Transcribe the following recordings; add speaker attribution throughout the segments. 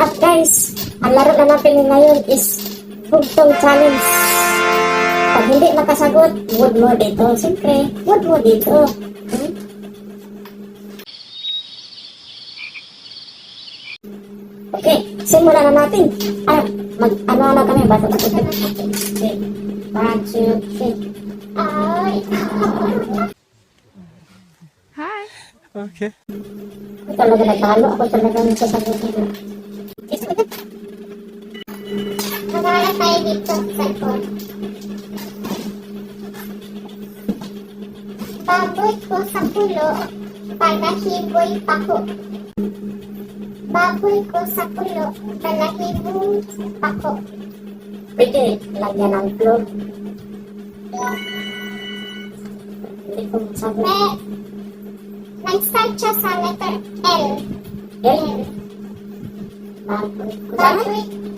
Speaker 1: up guys? Ang laro na natin ngayon is Bugtong Challenge. Pag hindi makasagot, wood mo dito. Siyempre, wood mo dito. Okay, simulan na natin. Ano na kami? Bato-bato. Okay. 1, 2, 3.
Speaker 2: Hi.
Speaker 3: Okay.
Speaker 1: Ako talaga nagkalo. Ako talaga nagsasagutin.
Speaker 4: Magwala tayo dito sa cellphone. Baboy ko sa pulo, palahiboy pako. Baboy ko sa pulo, palahiboy pako.
Speaker 1: Pwede, lagyan ng clove. Hindi ko masagot.
Speaker 4: Nag-start siya sa letter L.
Speaker 1: L.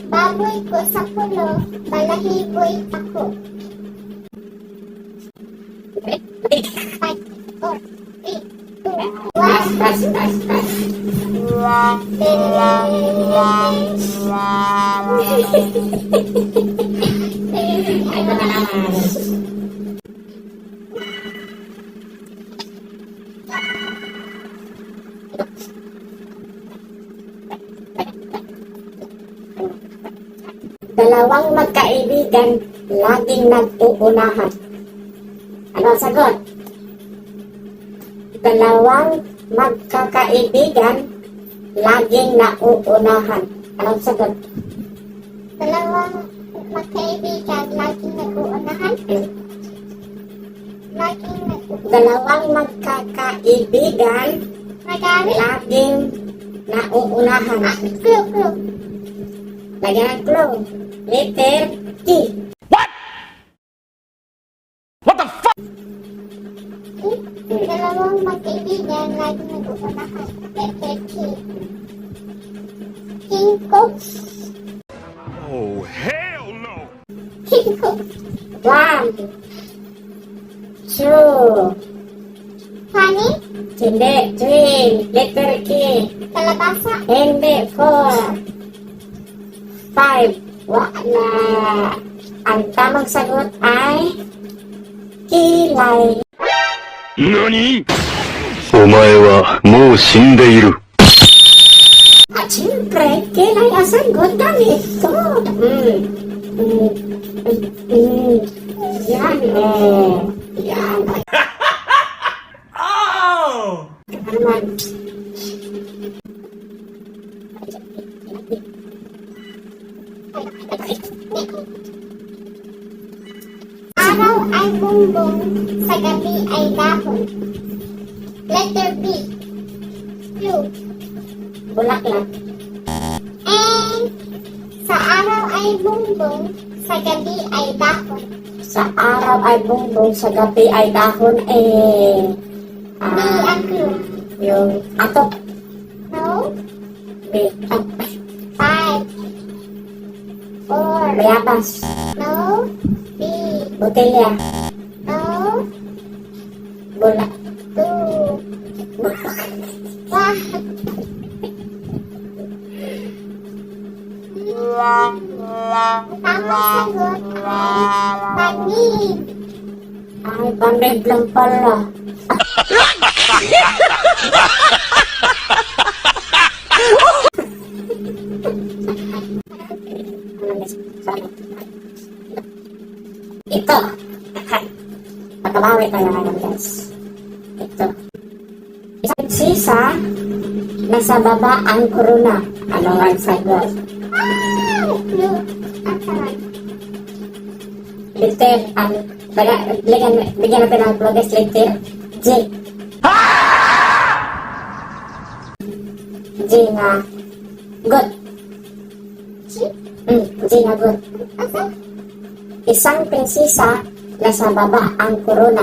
Speaker 4: Baboy ko sa pulo, palahiboy pako. 5, 4, 3, 2, 1.
Speaker 1: Pass. Ay, ito na naman. Dalawang magkaibigan laging nag-uunahan. Ano ang sagot? Dalawang magkakaibigan laging nauunahan. Ano ang sagot?
Speaker 4: Dalawang magkaibigan, laging nag-uunahan. Laging nag-uunahan.
Speaker 1: Dalawang magkakaibigan
Speaker 4: Magalit?
Speaker 1: laging nauunahan.
Speaker 4: Clue.
Speaker 1: Lagyan ng clue. Letter T.
Speaker 4: Dalawang magkaibigan, laging nag-uunahan. Letter K. King Cook.
Speaker 3: Oh, hell no!
Speaker 4: King Cook.
Speaker 1: 1, 2,
Speaker 4: Honey.
Speaker 1: hindi, 3, letter K,
Speaker 4: Kalabasa.
Speaker 1: hindi, 4, 5, wala. Ang tamang sagot ay kilay.
Speaker 3: NANI?! お前はもう死んでいる。
Speaker 1: At siyempre, kilay ang sagot ganito. Yan, yan.
Speaker 3: Oh!
Speaker 1: Naman.
Speaker 4: Araw ay bumbong, sa gabi ay dahon. Letter B. Blue.
Speaker 1: Bulaklak.
Speaker 4: And sa araw ay bumbong, sa gabi ay dahon.
Speaker 1: Sa araw ay bumbong, sa gabi ay dahon,
Speaker 4: B ang clue.
Speaker 1: yung atok.
Speaker 4: No?
Speaker 1: B,
Speaker 4: 5, 4,
Speaker 1: bayabas.
Speaker 4: no? B,
Speaker 1: Botelya.
Speaker 4: no?
Speaker 1: Bulak.
Speaker 4: 2, 1. Tamang sagot ay panig.
Speaker 1: Ay, panig lang pala. Ito. Pagkabawi tayo ngayon, guys. Ito. Isang sisa, nasa baba ang korona. Ano ang sagot?
Speaker 4: Clue. Ang sarap.
Speaker 1: Letter, bigyan natin ang progress letter J. J nga good. J nga good.
Speaker 4: Asa?
Speaker 1: Isang prinsesa, nasa baba ang korona.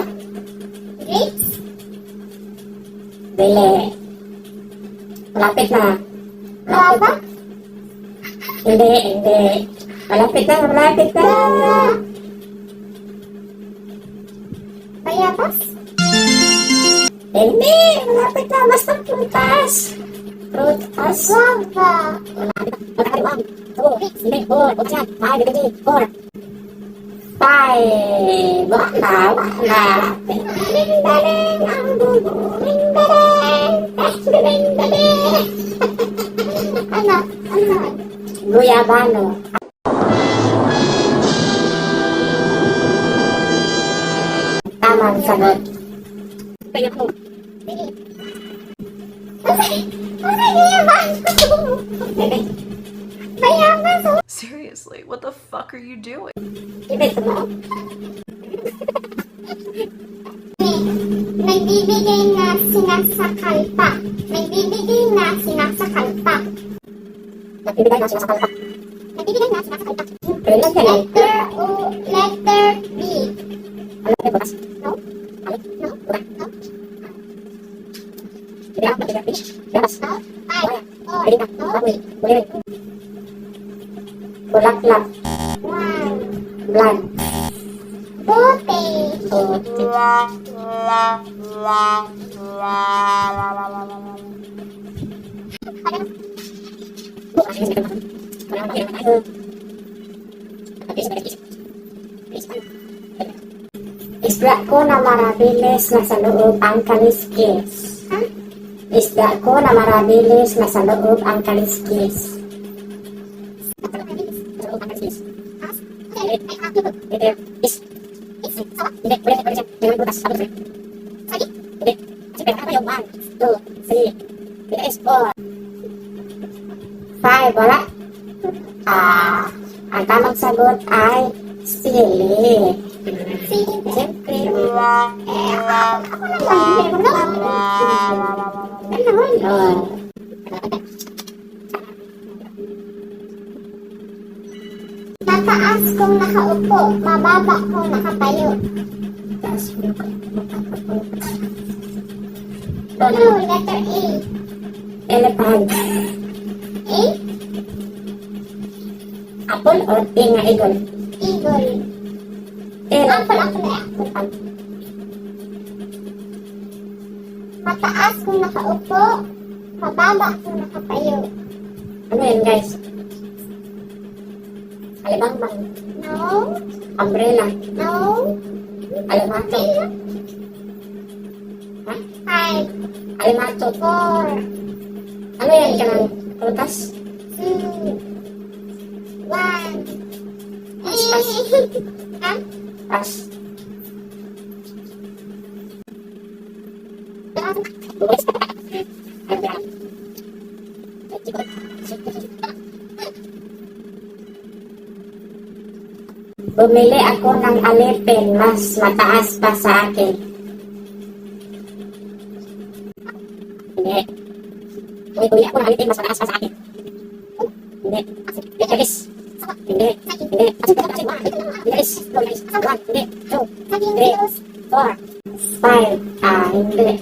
Speaker 4: Grapes?
Speaker 1: Dili. Malapit na.
Speaker 4: Guava?
Speaker 1: Hindi. Malapit na.
Speaker 4: Bayabas?
Speaker 1: Hindi. Malapit na. Basta prutas.
Speaker 4: Guava?
Speaker 1: 2, 3, 4, buksan. 5, 4. 5. Wala. Ding-ding ang dugo. Ding-ding.
Speaker 4: Ano?
Speaker 1: Guyabano. Tamang sagot. Kaya po.
Speaker 2: Seriously, what the fuck are you doing?
Speaker 1: Ibig mo.
Speaker 4: Nagbibigay na sinasakal pa. Nagbibigay na sinasakal pa.
Speaker 1: Nagbibigay na sinasakal pa.
Speaker 4: Nagbibigay na sinasakal pa.
Speaker 1: Letter
Speaker 4: Letter B.
Speaker 1: Ano yung bukas?
Speaker 4: No?
Speaker 1: Ano?
Speaker 4: No?
Speaker 1: Bukas.
Speaker 4: No?
Speaker 1: Letter B. Bukas.
Speaker 4: No? Five. Four.
Speaker 1: Balik ka.
Speaker 4: No?
Speaker 1: Baboy. Ulit. Bulaklak.
Speaker 4: One.
Speaker 1: Blood.
Speaker 4: Bote.
Speaker 1: Puti. Bukas. Wala na tayo. Isda ko na marabilis na sa loob ang kaliskis.
Speaker 4: Ha?
Speaker 1: Isda ko na marabilis na sa loob ang kaliskis. Sa loob ang kaliskis. Ito. Hindi. Ulit. Tingnan bukas. Ako sa'yo. Hindi. Sige, ako yung 1, 2, 3. Ito is 4. 5. Wala. Ang tamang sagot ay sili. Siyempre. Ganon.
Speaker 4: Mataas kung nakaupo, mababa kung nakatayo. No, letter A.
Speaker 1: Elephant.
Speaker 4: A?
Speaker 1: Apple or tinga eagle?
Speaker 4: Eagle.
Speaker 1: Elephant.
Speaker 4: Apple. Mataas kung nakaupo, mababa kung nakatayo.
Speaker 1: Ano yan, guys? Alimangbang.
Speaker 4: No?
Speaker 1: Umbrella.
Speaker 4: No?
Speaker 1: Alimato. Ha?
Speaker 4: Five.
Speaker 1: Alimato.
Speaker 4: Four.
Speaker 1: Ano yan ka ng prutas?
Speaker 4: Two. One.
Speaker 1: Pas.
Speaker 4: Ha?
Speaker 1: Pas. Bukas. Agad. Bumili ako ng alipin mas mataas pa sa akin. Hindi. Bumili ako ng alipin mas mataas pa sa akin. Hindi. Bilis. Hindi. Hindi. Bilis. Bilis. 1, hindi. 2, 3, 4, 5. Hindi.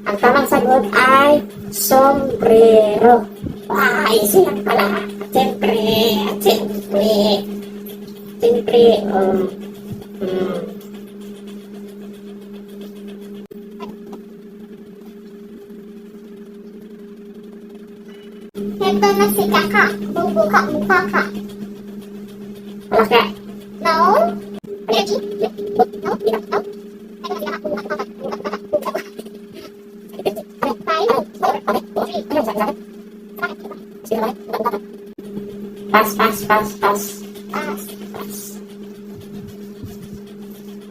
Speaker 1: Ang tamang sagot ay sombrero. Easy lang pala. Siyempre.
Speaker 4: Ito na si Kaka. Bubuka mukha ka.
Speaker 1: Malaki.
Speaker 4: No? Ready? No? No? No? Five.
Speaker 1: Pas.
Speaker 4: Pass.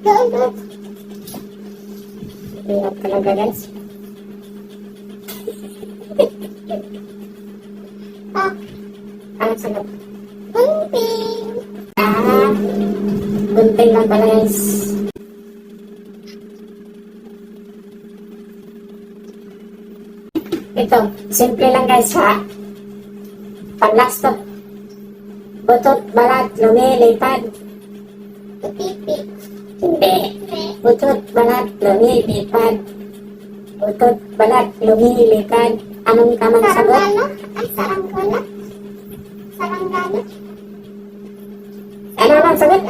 Speaker 4: Go.
Speaker 1: Hirap talaga, guys. Ang sagot.
Speaker 4: Gunting.
Speaker 1: Gunting lang pala, guys. Ito, simple lang, guys, ha? Pang-last to. Butot, balat, lumilipad.
Speaker 4: Tutipik.
Speaker 1: Hindi. Butot, balat, lumilipad. Butot, balat, lumilipad. Anong tamang sagot?
Speaker 4: Saranggana? Ay, saranggana? Saranggana?
Speaker 1: Ano ang sagot?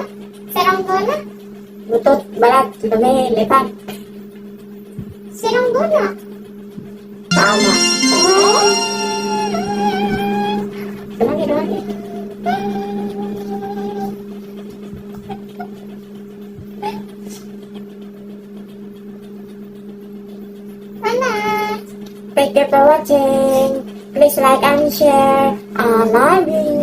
Speaker 4: Saranggana?
Speaker 1: Butot, balat, lumilipad.
Speaker 4: Saranggana?
Speaker 1: Tama. Thank you for watching. Please like and share. I love you.